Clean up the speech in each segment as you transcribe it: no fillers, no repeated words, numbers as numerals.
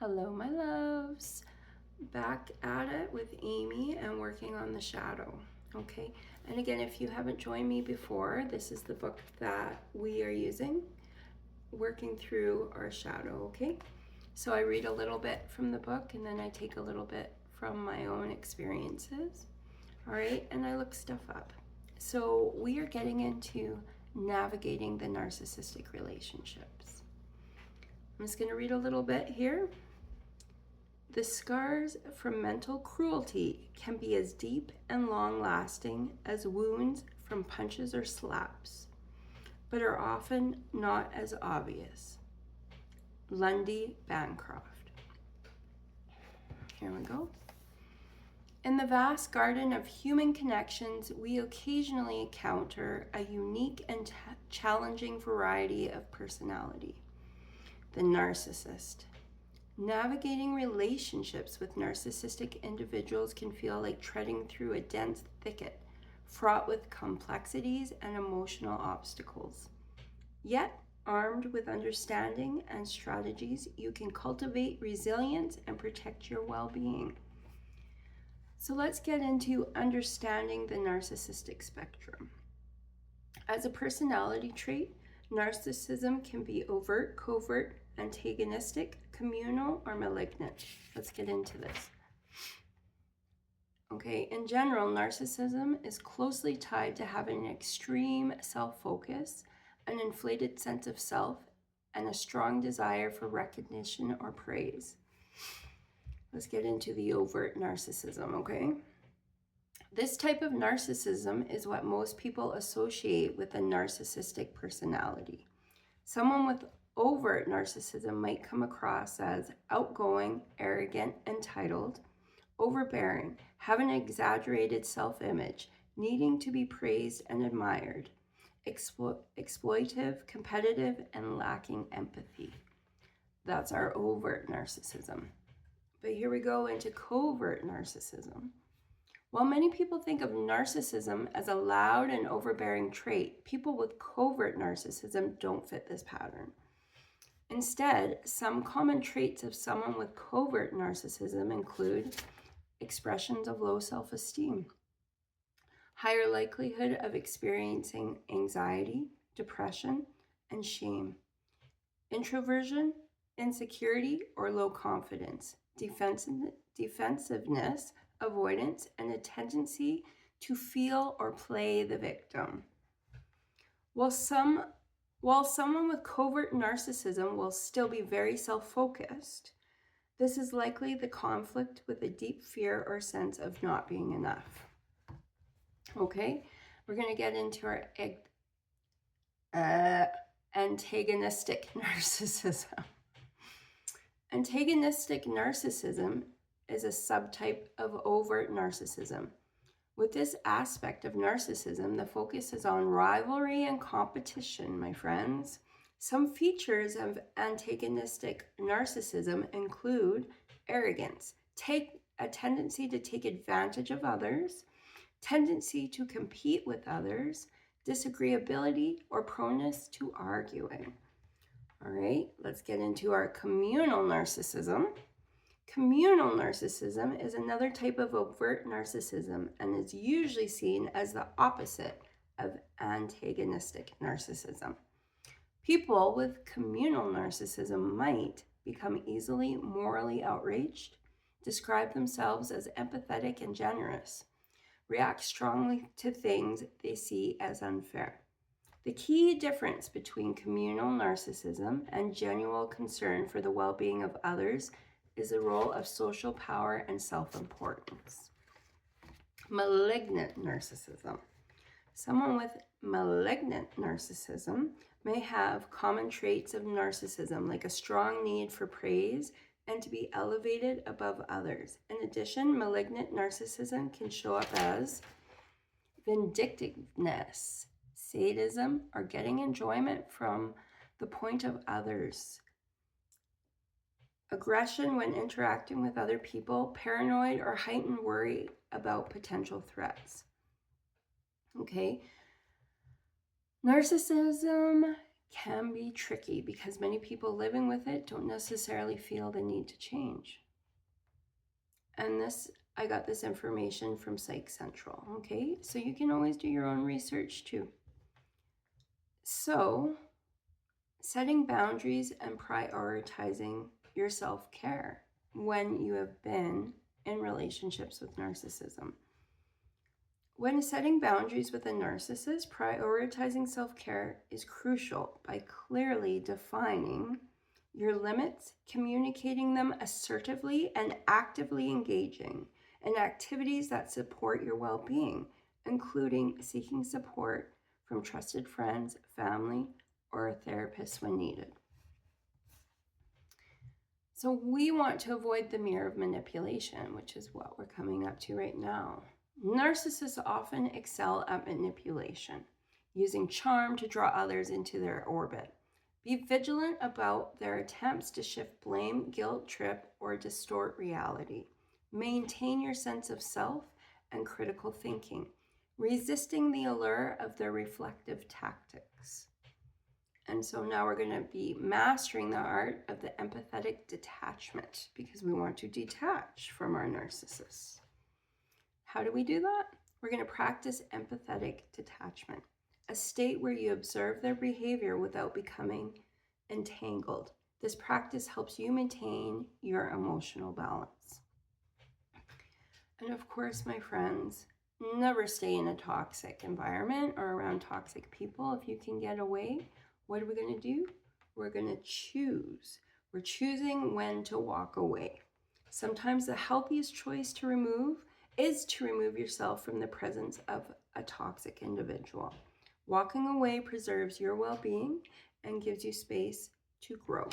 Hello, my loves. Back at it with Amy and working on the shadow. Okay, and again, if you haven't joined me before, this is the book that we are using, working through our shadow. Okay, so I read a little bit from the book and then I take a little bit from my own experiences. All right, and I look stuff up. So we are getting into navigating the narcissistic relationships. I'm just going to read a little bit here. The scars from mental cruelty can be as deep and long-lasting as wounds from punches or slaps, but are often not as obvious. Lundy Bancroft. Here we go. In the vast garden of human connections, we occasionally encounter a unique and challenging variety of personality. The narcissist. Navigating relationships with narcissistic individuals can feel like treading through a dense thicket, fraught with complexities and emotional obstacles. Yet, armed with understanding and strategies, you can cultivate resilience and protect your well-being. So let's get into understanding the narcissistic spectrum. As a personality trait, narcissism can be overt, covert, antagonistic, communal, or malignant. Let's get into this. Okay, in general, narcissism is closely tied to having an extreme self-focus, an inflated sense of self, and a strong desire for recognition or praise. Let's get into the overt narcissism, okay? This type of narcissism is what most people associate with a narcissistic personality. Someone with overt narcissism might come across as outgoing, arrogant, entitled, overbearing, have an exaggerated self-image, needing to be praised and admired, exploitive, competitive, and lacking empathy. That's our overt narcissism. But here we go into covert narcissism. While many people think of narcissism as a loud and overbearing trait, people with covert narcissism don't fit this pattern. Instead, some common traits of someone with covert narcissism include expressions of low self-esteem, higher likelihood of experiencing anxiety, depression, and shame, introversion, insecurity, or low confidence, defensiveness, avoidance, and a tendency to feel or play the victim. While someone with covert narcissism will still be very self-focused, this is likely the conflict with a deep fear or sense of not being enough. Okay, we're going to get into our antagonistic narcissism. Antagonistic narcissism is a subtype of overt narcissism. With this aspect of narcissism, the focus is on rivalry and competition, my friends. Some features of antagonistic narcissism include arrogance, a tendency to take advantage of others, tendency to compete with others, disagreeability, or proneness to arguing. All right, let's get into our communal narcissism. Communal narcissism is another type of overt narcissism and is usually seen as the opposite of antagonistic narcissism. People with communal narcissism might become easily morally outraged, describe themselves as empathetic and generous, react strongly to things they see as unfair. The key difference between communal narcissism and genuine concern for the well-being of others is the role of social power and self-importance. Malignant narcissism. Someone with malignant narcissism may have common traits of narcissism, like a strong need for praise and to be elevated above others. In addition, malignant narcissism can show up as vindictiveness, sadism, or getting enjoyment from the point of others, aggression when interacting with other people, paranoid or heightened worry about potential threats. Okay. Narcissism can be tricky because many people living with it don't necessarily feel the need to change. And I got this information from Psych Central, okay? So you can always do your own research too. So, setting boundaries and prioritizing your self-care when you have been in relationships with narcissism. When setting boundaries with a narcissist, prioritizing self-care is crucial by clearly defining your limits, communicating them assertively, and actively engaging in activities that support your well-being, including seeking support from trusted friends, family, or a therapist when needed. So we want to avoid the mirror of manipulation, which is what we're coming up to right now. Narcissists often excel at manipulation, using charm to draw others into their orbit. Be vigilant about their attempts to shift blame, guilt trip, or distort reality. Maintain your sense of self and critical thinking, resisting the allure of their reflective tactics. And so now we're going to be mastering the art of the empathetic detachment because we want to detach from our narcissists. How do we do that? We're going to practice empathetic detachment, a state where you observe their behavior without becoming entangled. This practice helps you maintain your emotional balance. And of course, my friends, never stay in a toxic environment or around toxic people if you can get away. What are we going to do? We're going to choose. We're choosing when to walk away. Sometimes the healthiest choice to remove is to remove yourself from the presence of a toxic individual. Walking away preserves your well-being and gives you space to grow.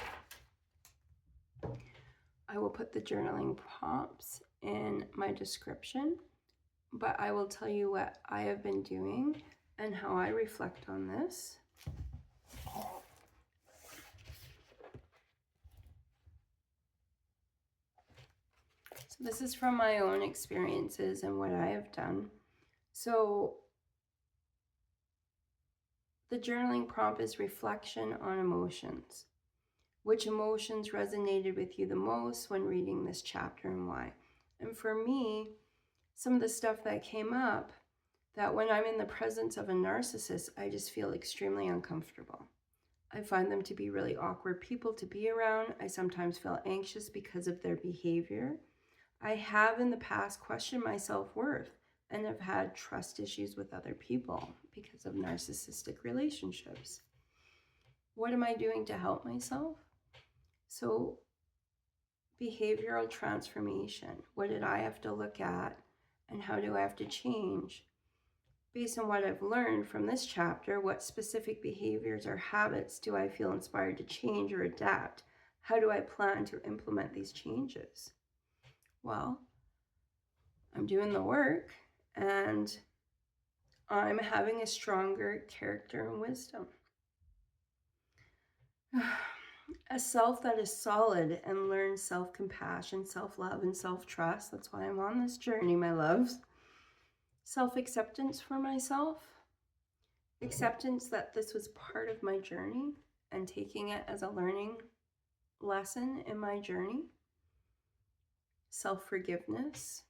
I will put the journaling prompts in my description, but I will tell you what I have been doing and how I reflect on this. So this is from my own experiences and what I have done. So the journaling prompt is reflection on emotions. Which emotions resonated with you the most when reading this chapter and why? And for me, some of the stuff that came up, that when I'm in the presence of a narcissist, I just feel extremely uncomfortable. I find them to be really awkward people to be around. I sometimes feel anxious because of their behavior. I have in the past questioned my self-worth and have had trust issues with other people because of narcissistic relationships. What am I doing to help myself? So, behavioral transformation. What did I have to look at and how do I have to change? Based on what I've learned from this chapter, what specific behaviors or habits do I feel inspired to change or adapt? How do I plan to implement these changes? Well, I'm doing the work and I'm having a stronger character and wisdom. A self that is solid and learns self-compassion, self-love, and self-trust. That's why I'm on this journey, my loves. Self-acceptance for myself. Acceptance that this was part of my journey and taking it as a learning lesson in my journey. Self-forgiveness.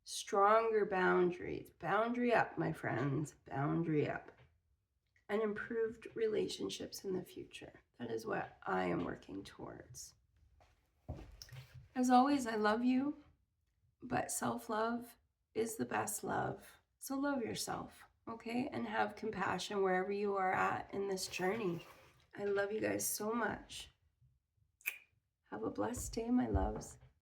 Stronger boundaries. Boundary up, my friends. Boundary up. And improved relationships in the future. That is what I am working towards. As always, I love you, but self-love is the best love. So love yourself, okay? And have compassion wherever you are at in this journey. I love you guys so much. Have a blessed day, my loves.